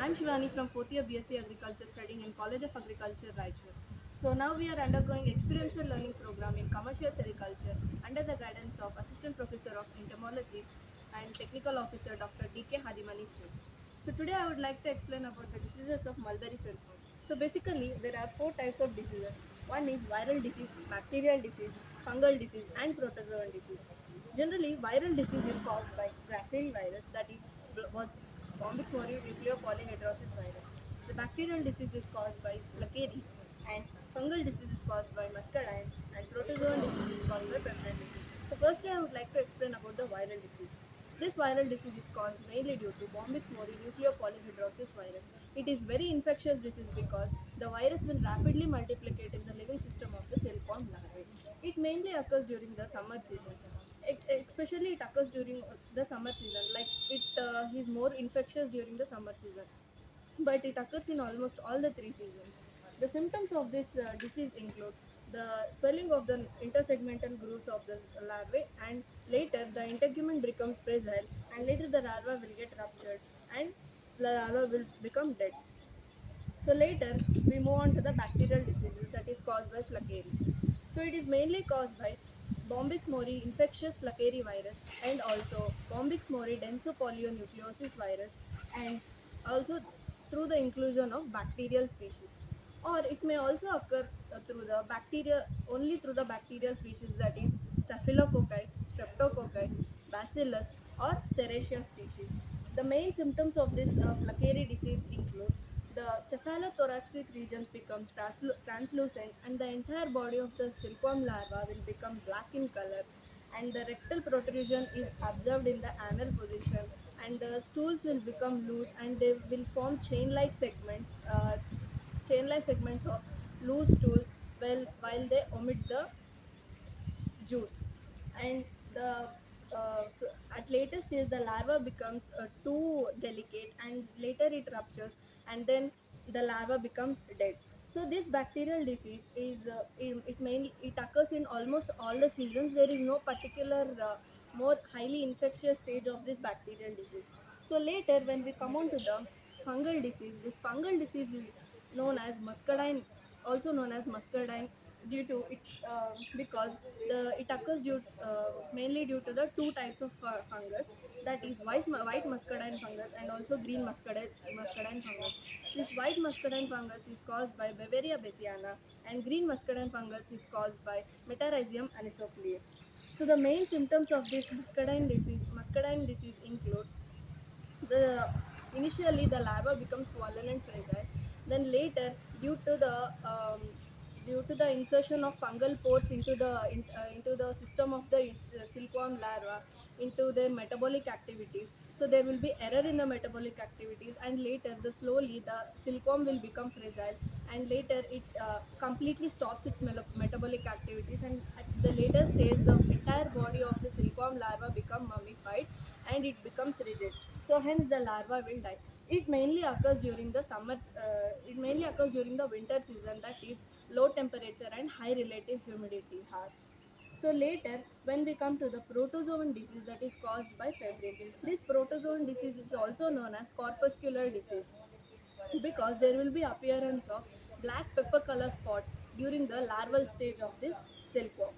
I'm Shivani from 4th year BSc Agriculture studying in College of Agriculture, Raichur. So now we are undergoing experiential learning program in commercial sericulture under the guidance of Assistant Professor of Entomology and Technical Officer Dr. D.K. Hadimani Singh. So today I would like to explain about the diseases of mulberry silkworm. So basically there are four types of diseases. One is viral disease, bacterial disease, fungal disease and protozoan disease. Generally, viral disease is caused by Grassery virus, that is was Bombyx mori nucleopolyhedrosis virus. The bacterial disease is caused by Flacari, and fungal disease is caused by Muscardine, and protozoan disease is caused by Peptide disease. So firstly, I would like to explain about the viral disease. This viral disease is caused mainly due to Bombyx mori nucleopolyhedrosis virus. It is very infectious disease because the virus will rapidly multiplicate in the living system of the silkworm larvae. It mainly occurs during the summer season. Especially it occurs during the summer season. Like it is more infectious during the summer season, but it occurs in almost all the three seasons. The symptoms of this disease includes the swelling of the intersegmental grooves of the larvae, and later the integument becomes fragile, and later the larva will get ruptured, and the larva will become dead. So later we move on to the bacterial diseases that is caused by Flacari. So it is mainly caused by Bombyx mori infectious Flacari virus, and also Bombyx mori densopolionucleosis virus, and also through the inclusion of bacterial species. Or it may also occur through the bacteria, only through the bacterial species, that is Staphylococci, Streptococci, Bacillus or Serratia species. The main symptoms of this Flacari disease includes the cephalothoracic regions becomes translucent, and the entire body of the silkworm larva will become black in color, and the rectal protrusion is observed in the anal position, and the stools will become loose, and they will form chain-like segments of loose stools while they omit the juice. And the so at later stage the larva becomes too delicate, and later it ruptures, and then the larva becomes dead. So this bacterial disease is it occurs in almost all the seasons. There is no particular more highly infectious stage of this bacterial disease. So later when we come on to the fungal disease, this fungal disease is known as muscardine, also known as muscardine, due to it because it occurs mainly due to the two types of fungus, that is white muscardine fungus and also green muscardine fungus. This white muscardine fungus is caused by Bavaria bassiana, and green muscardine fungus is caused by Metarhizium anisophilae. So the main symptoms of this muscardine disease includes the initially the larva becomes swollen and fragile. Then later, due to the insertion of fungal pores into the system of the silkworm larva, into their metabolic activities, so there will be error in the metabolic activities, and later the slowly the silkworm will become fragile, and later it completely stops its metabolic activities, and at the later stage the entire body of the silkworm larva become mummified, and it becomes rigid. So hence the larva will die. It mainly occurs during the summers. It mainly occurs during the winter season, that is low temperature and high relative humidity hours. So later, when we come to the protozoan disease that is caused by febrile, this protozoan disease is also known as corpuscular disease because there will be appearance of black pepper color spots during the larval stage of this silkworm.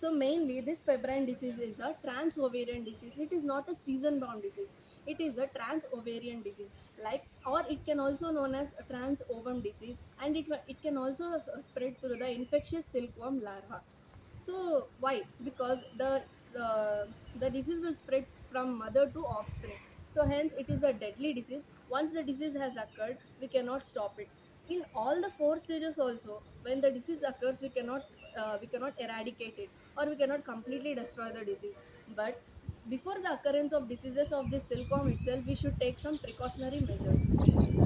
So mainly this febrile disease is a trans-ovarian disease. It is not a season-bound disease. It is a trans-ovarian disease, like, or it can also known as a trans-ovum disease, and it can also spread through the infectious silkworm larva. So why? Because the disease will spread from mother to offspring. So hence it is a deadly disease. Once the disease has occurred, we cannot stop it. In all the four stages also, when the disease occurs, we cannot eradicate it, or we cannot completely destroy the disease. But before the occurrence of diseases of this silkworm itself, we should take some precautionary measures.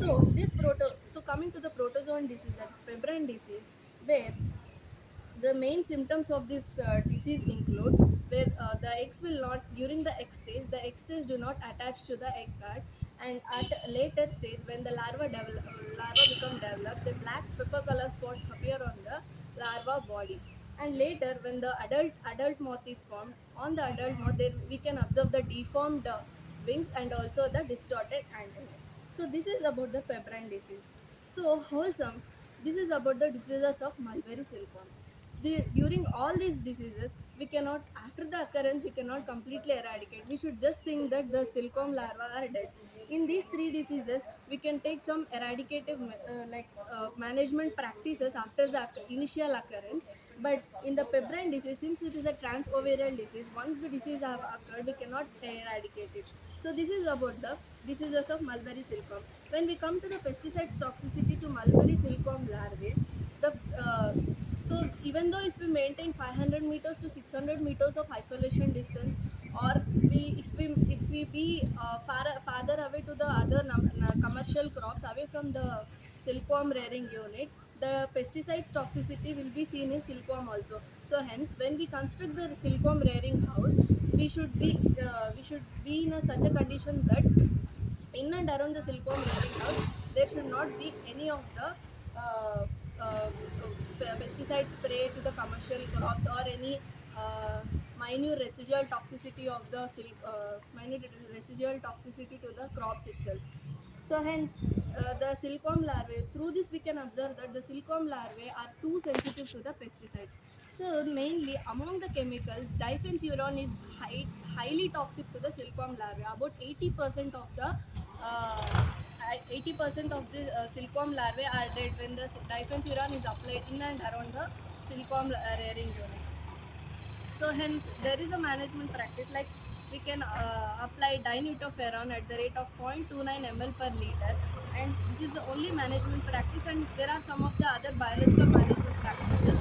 So coming to the protozoan disease, that is febrile disease, where the main symptoms of this disease include where the eggs will not, during the egg stage do not attach to the egg card, and at a later stage when the larva become developed, the black pepper color spots appear on the larva body. And later when the adult moth is formed, on the adult moth there we can observe the deformed wings and also the distorted antennae. So this is about the pebrine disease. So wholesome, this is about the diseases of mulberry silkworm. During all these diseases, we cannot, after the occurrence, we cannot completely eradicate. We should just think that the silkworm larvae are dead. In these three diseases, we can take some eradicative management practices after the initial occurrence. But in the pebrine disease, since it is a transovarial disease, once the disease have occurred, we cannot eradicate it. So this is about the diseases of mulberry silkworm. When we come to the pesticides toxicity to mulberry silkworm larvae, the so even though if we maintain 500 meters to 600 meters of isolation distance, or if we be farther away to the other commercial crops away from the silkworm rearing unit, the pesticides toxicity will be seen in silkworm also. So hence, when we construct the silkworm rearing house, we should be in such a condition that in and around the silkworm rearing house, there should not be any of the uh, pesticide spray to the commercial crops, or any uh, minute residual toxicity of the minute residual toxicity to the crops itself. So hence, the silkworm larvae, through this we can observe that the silkworm larvae are too sensitive to the pesticides. So mainly among the chemicals, diphenturon is highly toxic to the silkworm larvae. About 80% of the 80% of the silkworm larvae are dead when the diphenturon is applied in and around the silkworm rearing unit. So hence there is a management practice, like we can apply dinutoferon at the rate of 0.29 ml per liter, and this is the only management practice, and there are some of the other biological management practices.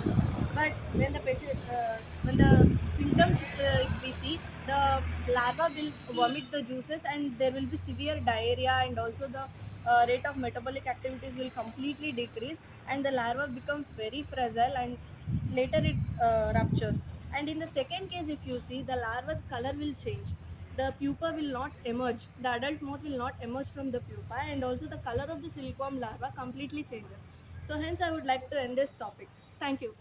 But when the symptoms, if we see, the larva will vomit the juices, and there will be severe diarrhea, and also the rate of metabolic activities will completely decrease, and the larva becomes very fragile, and later it ruptures. And in the second case, if you see, the larva color will change. The pupa will not emerge. The adult moth will not emerge from the pupa, and also the color of the silkworm larva completely changes. So hence, I would like to end this topic. Thank you.